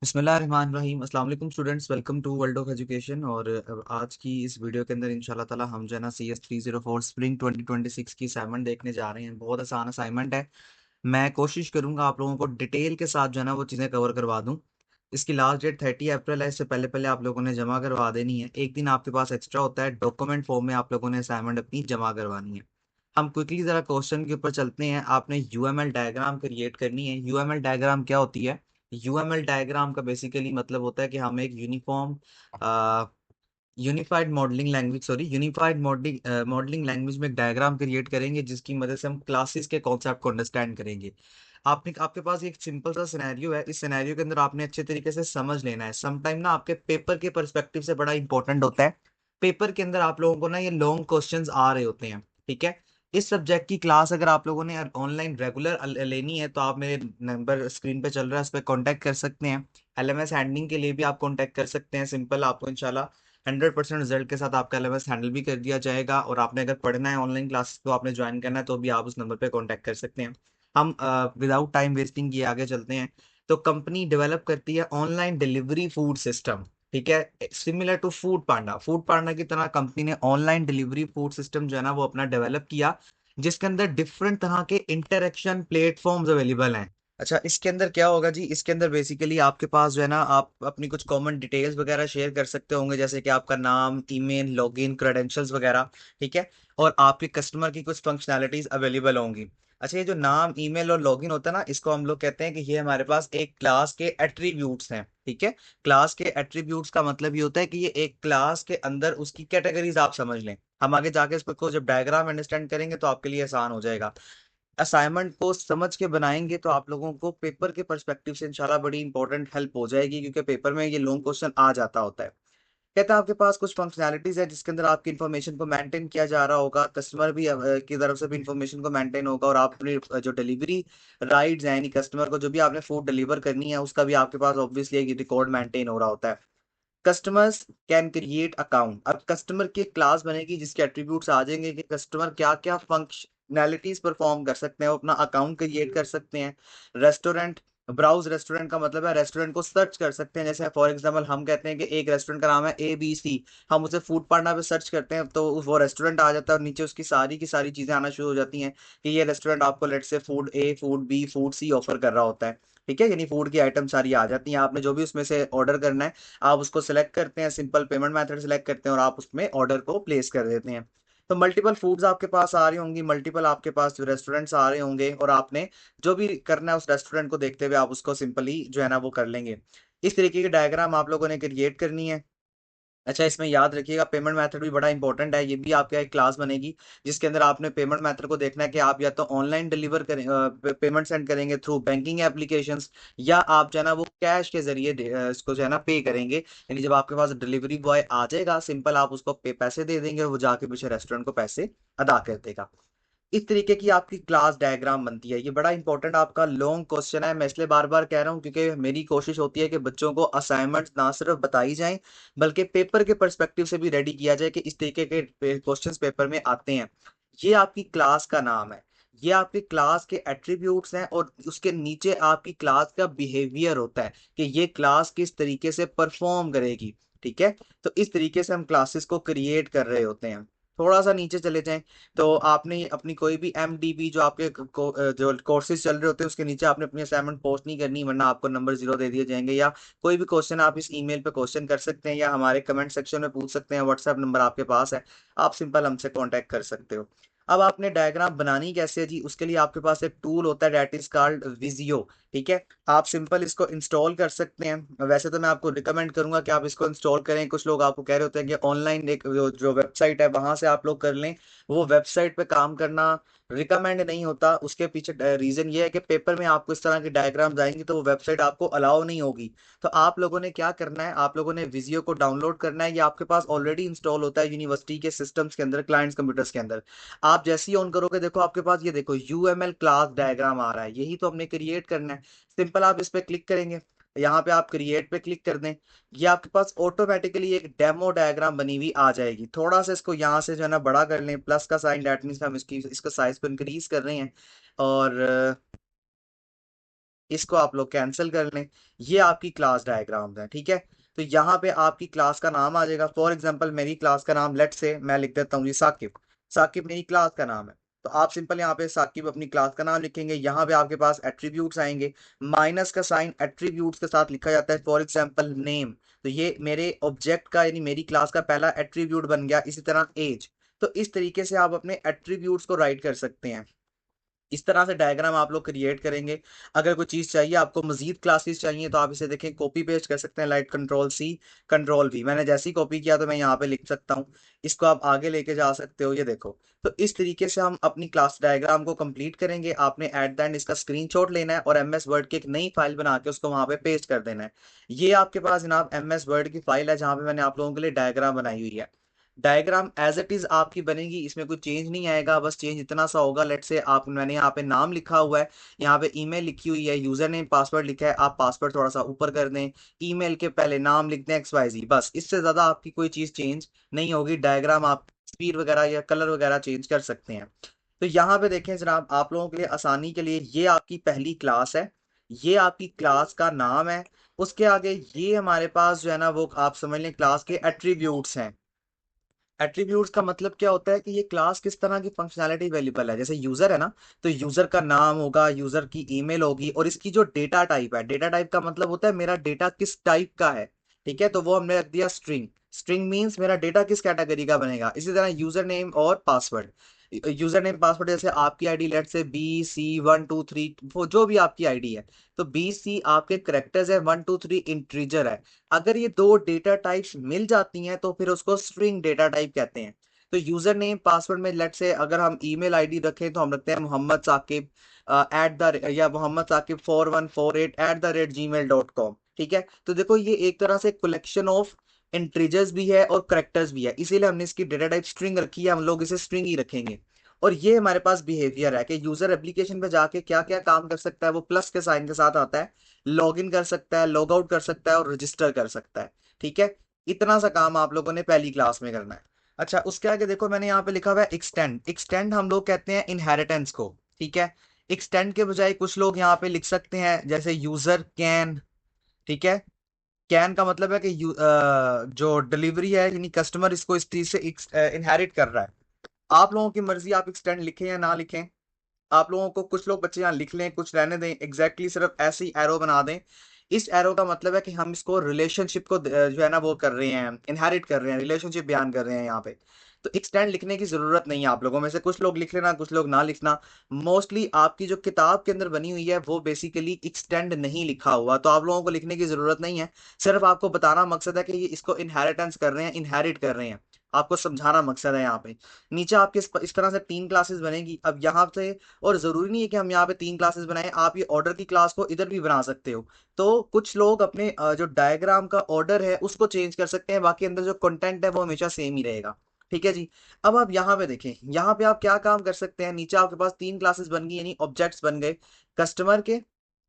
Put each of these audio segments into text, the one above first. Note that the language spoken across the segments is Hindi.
बिस्मिल्लाहिर्रहमानिर्रहीम। अस्सलाम वालेकुम students, welcome to world of education. और आज की इस वीडियो के अंदर इंशाल्लाह ताला हम जो है ना CS 304 स्प्रिंग 2026 की असाइनमेंट देखने जा रहे हैं। बहुत आसान असाइनमेंट है। मैं कोशिश करूंगा आप लोगों को डिटेल के साथ जो है ना वो चीज़ें कवर करवा दूं। इसकी लास्ट डेट 30 अप्रैल है। इससे पहले पहले आप लोगों ने जमा करवा देनी है। एक दिन आपके पास एक्स्ट्रा होता है, डॉक्यूमेंट फॉर्म में आप लोगों ने असाइनमेंट अपनी जमा करवानी है। हम क्विकली जरा क्वेश्चन के ऊपर चलते हैं। आपने यूएमएल डायग्राम क्रिएट करनी है। यूएमएल डायग्राम क्या होती है? यूएमएल डायग्राम का बेसिकली मतलब होता है कि हम एक यूनिफाइड मॉडलिंग लैंग्वेज में एक डायग्राम क्रिएट करेंगे, जिसकी मदद से हम क्लासेस के कॉन्सेप्ट को अंडरस्टैंड करेंगे। आपने आपके पास एक सिंपल सा सिनेरियो है। इस सिनेरियो के अंदर आपने अच्छे तरीके से समझ लेना है। समटाइम ना आपके पेपर के परस्पेक्टिव से बड़ा इंपॉर्टेंट होता है। पेपर के अंदर आप लोगों को ना ये लॉन्ग क्वेश्चंस आ रहे होते हैं। ठीक है। इस सब्जेक्ट की क्लास अगर आप लोगों ने ऑनलाइन रेगुलर लेनी है तो आप मेरे नंबर स्क्रीन पे चल रहा है, उस पर कॉन्टैक्ट कर सकते हैं। LMS हैंडलिंग के लिए भी आप कॉन्टैक्ट कर सकते हैं। सिंपल, आपको इंशाल्लाह 100% रिजल्ट के साथ आपका LMS हैंडल भी कर दिया जाएगा। और आपने अगर पढ़ना है ऑनलाइन क्लासेस तो आपने ज्वाइन करना है तो भी आप उस नंबर पे कॉन्टैक्ट कर सकते हैं। हम विदाउट टाइम वेस्टिंग किए आगे चलते हैं। तो कंपनी डेवलप करती है ऑनलाइन डिलीवरी फूड सिस्टम। ठीक है। सिमिलर टू फूड पांडा की तरह कंपनी ने ऑनलाइन डिलीवरी फूड सिस्टम जो है ना वो अपना डेवलप किया, जिसके अंदर डिफरेंट तरह के इंटरेक्शन प्लेटफॉर्म्स अवेलेबल हैं। अच्छा, इसके अंदर क्या होगा जी? इसके अंदर बेसिकली आपके पास जो है ना आप अपनी कुछ कॉमन डिटेल्स वगैरह शेयर कर सकते होंगे, जैसे कि आपका नाम, ईमेल, लॉगिन क्रेडेंशियल्स वगैरह। ठीक है। और आपके कस्टमर की कुछ फंक्शनैलिटीज अवेलेबल होंगी। अच्छा, ये जो नाम, ईमेल और लॉगिन होता है ना, इसको हम लोग कहते हैं कि ये हमारे पास एक क्लास के एट्रीब्यूट्स हैं। ठीक है। क्लास के एट्रीब्यूट्स का मतलब ये होता है कि ये एक क्लास के अंदर उसकी कैटेगरीज आप समझ लें। हम आगे जाके इसको जब डायग्राम अंडरस्टैंड करेंगे तो आपके लिए आसान हो जाएगा। असाइनमेंट को समझ के बनाएंगे तो आप लोगों को पेपर के पर्सपेक्टिव से इंशाल्लाह बड़ी इंपॉर्टेंट हेल्प हो जाएगी, क्योंकि पेपर में ये लॉन्ग क्वेश्चन आ जाता होता है। कहता है आपके पास कुछ फंक्शनैलिटीज है जिसके अंदर आपकी इन्फॉर्मेशन को मेंटेन किया जा रहा होगा, कस्टमर भी की तरफ से भी इन्फॉर्मेशन को मेंटेन होगा, और आप अपनी जो डिलीवरी राइड्स हैं, यानी कस्टमर को जो भी आपने फूड डिलीवर करनी है उसका भी आपके पास ऑब्वियसली एक रिकॉर्ड मेंटेन हो रहा होता है। Customers can create account. अब कस्टमर की एक क्लास बनेगी जिसके एट्रीब्यूट्स आ जाएंगे कि कस्टमर क्या क्या फंक्शनैलिटीज परफॉर्म कर सकते हैं, वो अपना अकाउंट क्रिएट कर सकते हैं। रेस्टोरेंट, ब्राउज रेस्टोरेंट का मतलब है रेस्टोरेंट को सर्च कर सकते हैं। जैसे फॉर एग्जांपल हम कहते हैं कि एक रेस्टोरेंट का नाम है ABC, हम उसे फूड पांडा पे सर्च करते हैं तो वो रेस्टोरेंट आ जाता है और नीचे उसकी सारी की सारी चीजें आना शुरू हो जाती हैं कि ये रेस्टोरेंट आपको लेट से food A, food B, food C offer कर रहा होता है। ठीक है। यानी फूड की आइटम सारी आ जाती हैं, आपने जो भी उसमें से ऑर्डर करना है आप उसको सिलेक्ट करते हैं, सिंपल पेमेंट मेथड सिलेक्ट करते हैं और आप उसमें ऑर्डर को प्लेस कर देते हैं। तो मल्टीपल फूड्स आपके पास आ रही होंगी, मल्टीपल आपके पास जो रेस्टोरेंट्स आ रहे होंगे, और आपने जो भी करना है उस रेस्टोरेंट को देखते हुए आप उसको सिंपली जो है ना वो कर लेंगे। इस तरीके की डायग्राम आप लोगों ने क्रिएट करनी है। अच्छा, इसमें याद रखिएगा पेमेंट मेथड भी बड़ा इंपॉर्टेंट है। ये भी आपके एक क्लास बनेगी जिसके अंदर आपने पेमेंट मेथड को देखना है कि आप या तो ऑनलाइन डिलीवर करें, पेमेंट सेंड करेंगे थ्रू बैंकिंग एप्लीकेशंस, या आप जो है ना वो कैश के जरिए इसको जो है ना पे करेंगे। यानी जब आपके पास डिलीवरी बॉय आ जाएगा, सिंपल आप उसको पैसे दे देंगे और वो जाके पीछे रेस्टोरेंट को पैसे अदा कर देगा। इस तरीके की आपकी क्लास डायग्राम बनती है। ये बड़ा इंपॉर्टेंट आपका लॉन्ग क्वेश्चन है। मैं इसलिए बार बार कह रहा हूँ क्योंकि मेरी कोशिश होती है कि बच्चों को असाइनमेंट्स ना सिर्फ बताई जाएं बल्कि पेपर के पर्सपेक्टिव से भी रेडी किया जाए कि इस तरीके के क्वेश्चंस पेपर में आते हैं। ये आपकी क्लास का नाम है, ये आपकी क्लास के एट्रीब्यूट्स हैं, और उसके नीचे आपकी क्लास का बिहेवियर होता है कि ये क्लास किस तरीके से परफॉर्म करेगी। ठीक है। तो इस तरीके से हम क्लासेस को क्रिएट कर रहे होते हैं। थोड़ा सा नीचे चले जाएं तो आपने अपनी कोई भी MDB जो आपके जो कोर्सेज चल रहे होते हैं उसके नीचे आपने अपनी असाइनमेंट पोस्ट नहीं करनी, वरना आपको नंबर 0 दे दिए जाएंगे। या कोई भी क्वेश्चन आप इस ईमेल पे क्वेश्चन कर सकते हैं या हमारे कमेंट सेक्शन में पूछ सकते हैं। व्हाट्सएप नंबर आपके पास है, आप सिंपल हमसे कांटेक्ट कर सकते हो। अब आपने डायग्राम बनानी कैसे है जी? उसके लिए आपके पास एक टूल होता है डेट इज कॉल्ड विजियो। ठीक है। आप सिंपल इसको इंस्टॉल कर सकते हैं। वैसे तो मैं आपको रिकमेंड करूंगा कि आप इसको इंस्टॉल करें। कुछ लोग आपको कह रहे होते हैं कि ऑनलाइन एक जो वेबसाइट है वहां से आप लोग कर लें। वो वेबसाइट पे काम करना रिकमेंड नहीं होता। उसके पीछे रीजन ये है कि पेपर में आपको इस तरह की डायग्राम आएंगी तो वो वेबसाइट आपको अलाउ नहीं होगी। तो आप लोगों ने क्या करना है, आप लोगों ने विजियो को डाउनलोड करना है। ये आपके पास ऑलरेडी इंस्टॉल होता है यूनिवर्सिटी के सिस्टम्स के अंदर, क्लाइंट्स कंप्यूटर्स के अंदर। आप जैसे ही ऑन करोगे देखो आपके पास ये देखो UML क्लास डायग्राम आ रहा है, यही तो हमने क्रिएट करना है। सिंपल आप इस पे क्लिक करेंगे, यहाँ पे आप क्रिएट पे क्लिक कर दें, ये आपके पास ऑटोमेटिकली एक डेमो डायग्राम बनी हुई आ जाएगी। थोड़ा सा इसको यहाँ से जो है ना बड़ा कर लें, प्लस का साइन, डेट मीन्स हम इसका साइज को इंक्रीज कर रहे हैं। और इसको आप लोग कैंसिल कर लें। ये आपकी क्लास डायग्राम है, ठीक है। तो यहाँ पे आपकी क्लास का नाम आ जाएगा। फॉर एग्जांपल मेरी क्लास का नाम लेट से मैं लिख देता हूँ जी साकिब। साकिब मेरी क्लास का नाम है। तो आप सिंपल यहाँ पे साकिब अपनी क्लास का नाम लिखेंगे। यहाँ पे आपके पास एट्रीब्यूट्स आएंगे, माइनस का साइन एट्रीब्यूट्स के साथ लिखा जाता है। फॉर एग्जांपल नेम, तो ये मेरे ऑब्जेक्ट का यानी मेरी क्लास का पहला एट्रीब्यूट बन गया। इसी तरह एज। तो इस तरीके से आप अपने एट्रीब्यूट्स को राइट कर सकते हैं। इस तरह से डायग्राम आप लोग क्रिएट करेंगे। अगर कोई चीज चाहिए आपको, मजीद क्लासेस चाहिए, तो आप इसे देखें कॉपी पेस्ट कर सकते हैं, light control C control V. मैंने जैसे ही कॉपी किया तो मैं यहाँ पे लिख सकता हूँ। इसको आप आगे लेके जा सकते हो, ये देखो। तो इस तरीके से हम अपनी क्लास डायग्राम को कंप्लीट करेंगे। आपने एट द एंड इसका स्क्रीनशॉट लेना है और एमएस वर्ड की एक नई फाइल बना के उसको वहां पे पेस्ट कर देना है। ये आपके पास जनाब एमएस वर्ड की फाइल है जहां पे मैंने आप लोगों के लिए डायग्राम बनाई हुई है। डायग्राम एज इट इज आपकी बनेगी, इसमें कोई चेंज नहीं आएगा। बस चेंज इतना सा होगा, लेट से आप, मैंने यहाँ पे नाम लिखा हुआ है, यहाँ पे ईमेल लिखी हुई है, यूजर नेम पासवर्ड लिखा है, आप पासवर्ड थोड़ा सा ऊपर कर दें, ईमेल के पहले नाम लिख दें XYZ। बस इससे ज्यादा आपकी कोई चीज चेंज नहीं होगी। डायग्राम आप स्पीड वगैरह या कलर वगैरह चेंज कर सकते हैं। तो यहाँ पे देखें जनाब, आप लोगों के लिए आसानी के लिए ये आपकी पहली क्लास है, ये आपकी क्लास का नाम है। उसके आगे ये हमारे पास जो है ना, वो आप समझ लें क्लास के एट्रीब्यूट्स हैं। एट्रीब्यूट्स का मतलब क्या होता है कि ये क्लास किस तरह की फंक्शनैलिटी अवेलेबल है। जैसे यूजर है ना, तो यूजर का नाम होगा, यूजर की ईमेल होगी, और इसकी जो डेटा टाइप है, डेटा टाइप का मतलब होता है मेरा डेटा किस टाइप का है, ठीक है। तो वो हमने रख दिया स्ट्रिंग। स्ट्रिंग मींस मेरा डेटा किस कैटेगरी का बनेगा। इसी तरह यूजर नेम और पासवर्ड। यूजर नेम पासवर्ड जैसे आपकी आईडी लेट से BC123, वो जो भी आपकी आईडी है, तो BC आपके करेक्टर्स है, 123 इंटीजर है। अगर ये दो डेटा टाइप्स मिल जाती हैं तो फिर उसको स्ट्रिंग डेटा टाइप कहते हैं। तो यूजर नेम पासवर्ड में लेट से अगर हम ईमेल आईडी रखें तो हम रखते हैं मोहम्मद साकिब एट द या मोहम्मद साकिब 4148@gmail.com, ठीक है। तो देखो ये एक तरह से कलेक्शन ऑफ इंटीजर्स भी है और करेक्टर्स भी है, इसीलिए हमने इसकी डेटा टाइप स्ट्रिंग रखी है। हम लोग इसे स्ट्रिंग ही रखेंगे। और ये हमारे पास बिहेवियर है कि यूजर एप्लीकेशन पे जाके क्या क्या काम कर सकता है, वो प्लस के साइन के साथ आता है। लॉग इन कर सकता है, लॉग आउट कर सकता है और रजिस्टर कर सकता है, ठीक है। इतना सा काम आप लोगों ने पहली क्लास में करना है। अच्छा, उसके आगे देखो मैंने यहाँ पे लिखा हुआ है एक्सटेंड। एक्सटेंड हम लोग कहते हैं इनहेरिटेंस को, ठीक है। एक्सटेंड के बजाय कुछ लोग यहाँ पे लिख सकते हैं जैसे यूजर कैन, ठीक है। कैन का मतलब है कि जो डिलीवरी है यानी कस्टमर इसको इस चीज से इनहेरिट कर रहा है। आप लोगों की मर्जी, आप एक्सटेंड लिखें या ना लिखें। आप लोगों को, कुछ लोग बच्चे यहाँ लिख लें, कुछ रहने दें। सिर्फ ऐसे ही एरो बना दें। इस एरो का मतलब है कि हम इसको रिलेशनशिप को जो है ना वो कर रहे हैं, इनहेरिट कर रहे हैं, रिलेशनशिप बयान कर रहे हैं यहाँ पे। तो एक्सटेंड लिखने की जरूरत नहीं है। आप लोगों में से कुछ लोग लिख लेना, कुछ लोग ना लिखना। मोस्टली आपकी जो किताब के अंदर बनी हुई है वो बेसिकली एक्सटेंड नहीं लिखा हुआ, तो आप लोगों को लिखने की जरूरत नहीं है। सिर्फ आपको बताना मकसद है कि ये इसको इनहेरिटेंस कर रहे हैं, इनहेरिट कर रहे हैं। आपको समझाना मकसद है यहाँ पे। नीचे आपके इस तरह से 3 क्लासेस बनेगी। अब यहाँ से, और जरूरी नहीं है कि हम यहाँ पे 3 क्लासेस बनाएं, आप ये ऑर्डर की क्लास को इधर भी बना सकते हो। तो कुछ लोग अपने जो डायग्राम का ऑर्डर है उसको चेंज कर सकते हैं, बाकी अंदर जो कंटेंट है वो हमेशा सेम ही रहेगा, ठीक है जी। अब आप यहाँ पे देखें, यहाँ पे आप क्या काम कर सकते हैं। नीचे आपके पास 3 क्लासेस बन गई, यानी ऑब्जेक्ट्स बन गए, कस्टमर के,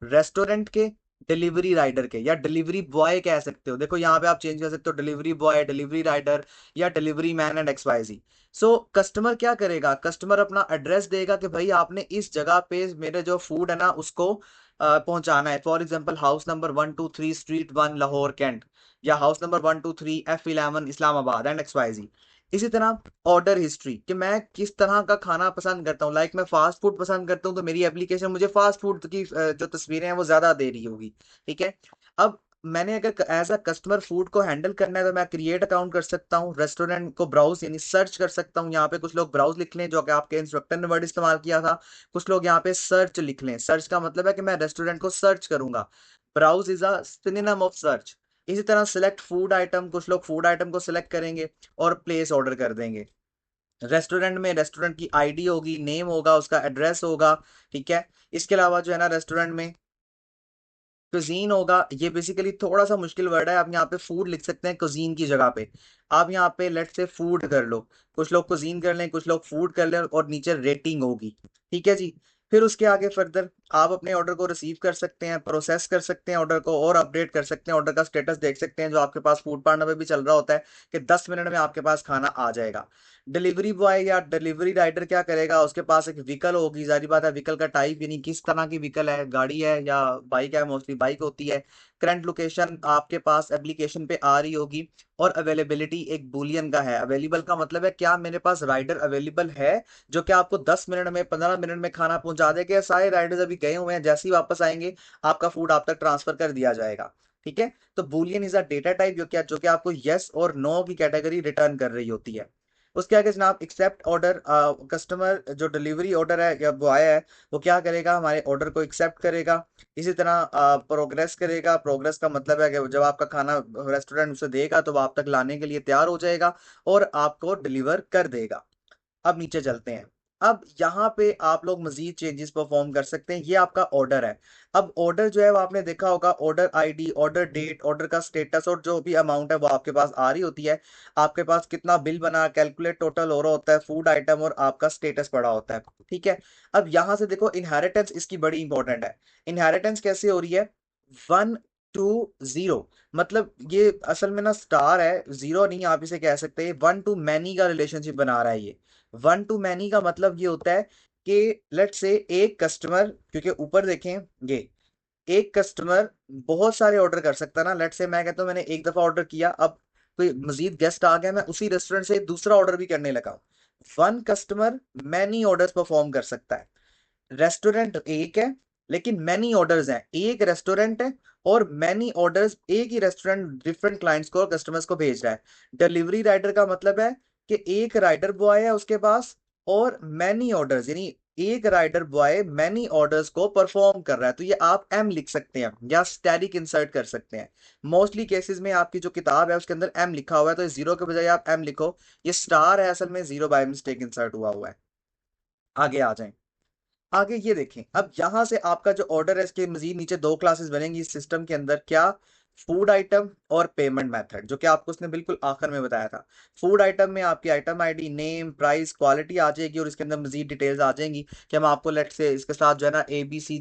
रेस्टोरेंट के, डिलीवरी राइडर के, या डिलीवरी बॉय कह सकते हो। देखो यहाँ पे आप चेंज कर सकते हो, डिलीवरी बॉय, डिलीवरी राइडर, या delivery man and XYZ। So customer क्या करेगा, कस्टमर अपना एड्रेस देगा कि भाई आपने इस जगह पे मेरे जो फूड है ना उसको पहुंचाना है। For example house number 123 street 1 Lahore cantt, या house number 123 F11 Islamabad and XYZ। इसी तरह ऑर्डर हिस्ट्री, कि मैं किस तरह का खाना पसंद करता हूँ। लाइक मैं फास्ट फूड पसंद करता हूँ तो मेरी एप्लीकेशन मुझे फास्ट फूड की जो तस्वीरें हैं वो ज्यादा दे रही होगी, ठीक है। अब मैंने अगर एज अ कस्टमर फूड को हैंडल करना है तो मैं क्रिएट अकाउंट कर सकता हूँ, रेस्टोरेंट को ब्राउज यानी सर्च कर सकता हूँ। यहाँ पे कुछ लोग ब्राउज लिख लें जो कि आपके इंस्ट्रक्टर ने वर्ड इस्तेमाल किया था। कुछ लोग यहाँ पे सर्च लिख लें। सर्च का मतलब है कि मैं रेस्टोरेंट को सर्च करूंगा। Browse is a synonym of search. इसी तरह सिलेक्ट फूड आइटम, कुछ लोग फूड आइटम को सिलेक्ट करेंगे और प्लेस ऑर्डर कर देंगे। रेस्टोरेंट में रेस्टोरेंट की आईडी होगी, नेम होगा, उसका एड्रेस होगा, ठीक है। इसके अलावा जो है ना रेस्टोरेंट में कुजीन होगा। ये बेसिकली थोड़ा सा मुश्किल वर्ड है, आप यहाँ पे फूड लिख सकते हैं कुजीन की जगह पे। आप यहाँ पे लेट से फूड कर लो, कुछ लोग कुजीन कर लें, कुछ लोग फूड कर लें, और नीचे रेटिंग होगी, ठीक है जी। फिर उसके आगे फर्दर आप अपने ऑर्डर को रिसीव कर सकते हैं, प्रोसेस कर सकते हैं ऑर्डर को, और अपडेट कर सकते हैं, ऑर्डर का स्टेटस देख सकते हैं, जो आपके पास फूड पार्टनर पे भी चल रहा होता है कि 10 मिनट में आपके पास खाना आ जाएगा। डिलीवरी बॉय या डिलीवरी राइडर क्या करेगा, उसके पास एक व्हीकल होगी, जारी बात है व्हीकल का टाइप यानी किस तरह की व्हीकल है, गाड़ी है या बाइक है, मोस्टली बाइक होती है। करंट लोकेशन आपके पास एप्लीकेशन पे आ रही होगी। और अवेलेबिलिटी एक बुलियन का है, अवेलेबल का मतलब है क्या मेरे पास राइडर अवेलेबल है जो कि आपको 10 मिनट में 15 मिनट में खाना पहुंचा देगा, या सारे राइडर्स अभी गए हुए हैं, जैसे ही वापस आएंगे आपका फूड आप तक ट्रांसफर कर दिया जाएगा। ठीक है, तो Boolean is a data type जो कि आपको यस और नो की कैटेगरी रिटर्न कर रही होती है। उसके आगे जनाब एक्सेप्ट ऑर्डर, कस्टमर जो डिलीवरी ऑर्डर है या वो आया है, वो क्या करेगा, हमारे ऑर्डर को एक्सेप्ट करेगा। इसी तरह प्रोग्रेस करेगा। प्रोग्रेस का मतलब है कि जब आपका खाना रेस्टोरेंट उसे देगा तो वो आप तक लाने के लिए तैयार हो जाएगा और आपको डिलीवर कर देगा। अब नीचे चलते हैं। अब यहाँ पे आप लोग मजीद चेंजेस परफॉर्म कर सकते हैं। ये आपका ऑर्डर है। अब ऑर्डर जो है वो आपने देखा होगा, order ID, order date, order का स्टेटस और जो भी अमाउंट है वो आपके पास आ रही होती है। आपके पास कितना बिल बना, कैलकुलेट टोटल हो रहा होता है, फूड आइटम और आपका स्टेटस पड़ा होता है। ठीक है, अब यहाँ से देखो इनहेरिटेंस इसकी बड़ी इंपॉर्टेंट है। इनहेरिटेंस कैसे हो रही है, 1 to 0, मतलब ये असल में ना स्टार है, जीरो नहीं आप इसे कह सकते, 1 to many का रिलेशनशिप बना रहा है ये। 1 to many का मतलब ये होता है कि लेट से एक कस्टमर, क्योंकि ऊपर देखें ये, एक कस्टमर बहुत सारे ऑर्डर कर सकता है ना। लेट से मैं कहता हूँ मैंने एक दफा ऑर्डर किया, अब कोई मजीद गेस्ट आ गया, मैं उसी रेस्टोरेंट से दूसरा ऑर्डर भी करने लगा। 1 कस्टमर मैनी ऑर्डर्स परफॉर्म कर सकता है। रेस्टोरेंट एक है लेकिन मैनी ऑर्डर्स हैं, एक रेस्टोरेंट है और मैनी ऑर्डर्स, एक ही रेस्टोरेंट डिफरेंट क्लाइंट्स को और कस्टमर्स को भेज रहा है। डिलीवरी राइडर का मतलब है कि एक राइडर बॉय है उसके पास और मैनी ऑर्डर्स, यानी एक राइडर बॉय मैनी ऑर्डर्स को परफॉर्म कर रहा है। तो ये आप एम लिख सकते हैं या स्टैटिक इंसर्ट कर सकते हैं। मोस्टली केसेस में आपकी जो किताब है उसके अंदर एम लिखा हुआ है, तो जीरो के बजाय आप एम लिखो। ये स्टार है, असल में जीरो बाय मिस्टेक इंसर्ट हुआ हुआ है। आगे आ जाएं। आगे ये देखें, अब यहां से आपका जो ऑर्डर है इसके मजीद नीचे दो क्लासेस बनेंगी इस सिस्टम के अंदर, क्या, फूड आइटम और पेमेंट मेथड, जो कि आपको उसने बिल्कुल आखिर में बताया था। फूड आइटम में आपकी item ID, name, price, quality आ जाएगी और इसके अंदर मजीद डिटेल्स आ जाएंगी कि हम आपको लेट से इसके साथ जो है ना ABC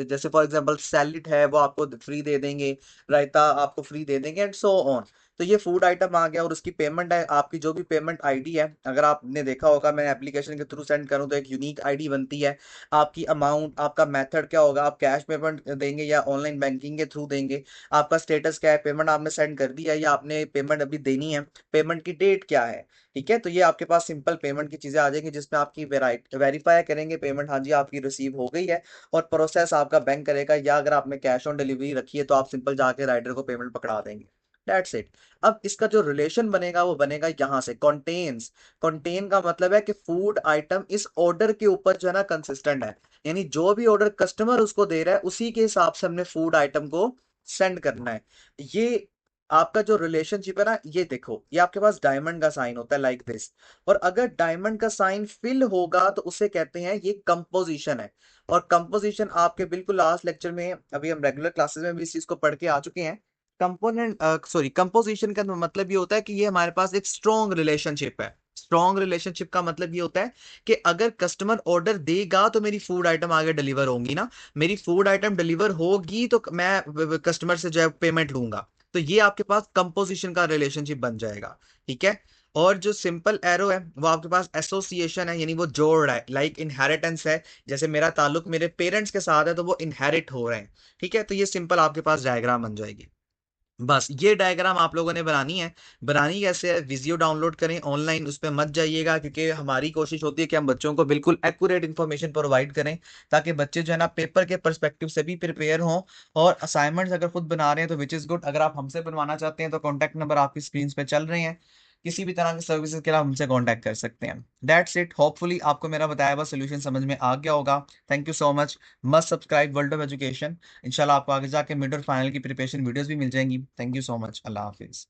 जैसे फॉर एग्जांपल सैलिड है वो आपको फ्री दे देंगे, रायता आपको फ्री दे देंगे एंड सो ऑन। तो ये फूड आइटम आ गया और उसकी पेमेंट है, आपकी जो भी पेमेंट आईडी है, अगर आपने देखा होगा मैं एप्लीकेशन के थ्रू सेंड करूं तो एक यूनिक आईडी बनती है। आपकी अमाउंट, आपका मेथड क्या होगा, आप कैश पेमेंट देंगे या ऑनलाइन बैंकिंग के थ्रू देंगे, आपका स्टेटस क्या है, पेमेंट आपने सेंड कर दी है या आपने पेमेंट अभी देनी है, पेमेंट की डेट क्या है। ठीक है, तो ये आपके पास सिंपल पेमेंट की चीजें आ जाएंगी जिसमें आपकी वेरीफाई करेंगे पेमेंट, हाँ जी आपकी रिसीव हो गई है, और प्रोसेस आपका बैंक करेगा, या अगर आपने कैश ऑन डिलीवरी रखी है तो आप सिंपल जाके राइडर को पेमेंट पकड़ा देंगे। That's it. अब इसका जो रिलेशन बनेगा वो बनेगा यहां से, कंटेन्स। कंटेन का मतलब है कि फूड आइटम इस ऑर्डर के ऊपर जो है ना कंसिस्टेंट है, यानी जो भी ऑर्डर कस्टमर उसको दे रहा है उसी के हिसाब से हमने फूड आइटम को सेंड करना है। ये आपका जो रिलेशनशिप है ना, ये देखो ये आपके पास डायमंड का साइन होता है लाइक दिस, और अगर डायमंड का साइन फिल होगा तो उसे कहते हैं ये कंपोजिशन है। और कंपोजिशन आपके बिल्कुल लास्ट लेक्चर में, अभी हम रेगुलर क्लासेस में भी इस चीज को पढ़ के आ चुके हैं। कंपोजिशन का मतलब ये होता है कि ये हमारे पास एक स्ट्रॉन्ग रिलेशनशिप है। स्ट्रॉन्ग रिलेशनशिप का मतलब ये होता है कि अगर कस्टमर ऑर्डर देगा तो मेरी फूड आइटम आगे डिलीवर होंगी ना, मेरी फूड आइटम डिलीवर होगी तो मैं कस्टमर से जो है पेमेंट लूंगा। तो ये आपके पास कंपोजिशन का रिलेशनशिप बन जाएगा। ठीक है, और जो सिंपल एरो है वो आपके पास एसोसिएशन है, यानी वो जोड़ रहा है, लाइक इनहेरिटेंस है, जैसे मेरा ताल्लुक मेरे पेरेंट्स के साथ है तो वो इनहेरिट हो रहे हैं। ठीक है, तो ये सिंपल आपके पास डायग्राम बन जाएगी। बस ये डायग्राम आप लोगों ने बनानी है। बनानी कैसे है, विजियो डाउनलोड करें ऑनलाइन, उस पर मत जाइएगा, क्योंकि हमारी कोशिश होती है कि हम बच्चों को बिल्कुल एक्यूरेट इन्फॉर्मेशन प्रोवाइड करें, ताकि बच्चे जो है ना पेपर के परस्पेक्टिव से भी प्रिपेयर हों। और असाइनमेंट्स अगर खुद बना रहे हैं तो विच इज़ गुड, अगर आप हमसे बनवाना चाहते हैं तो कॉन्टैक्ट नंबर आपकी स्क्रीन पे चल रहे हैं, किसी भी तरह की सर्विसेज के लिए आप हमसे कांटेक्ट कर सकते हैं। दैट्स इट, होपफुली आपको मेरा बताया हुआ सोल्यूशन समझ में आ गया होगा। Thank you so much. Must subscribe world of education. इंशाल्लाह आपको आगे जाके मिड और फाइनल की प्रिपरेशन वीडियोस भी मिल जाएंगी। Thank you so much, Allah Hafiz.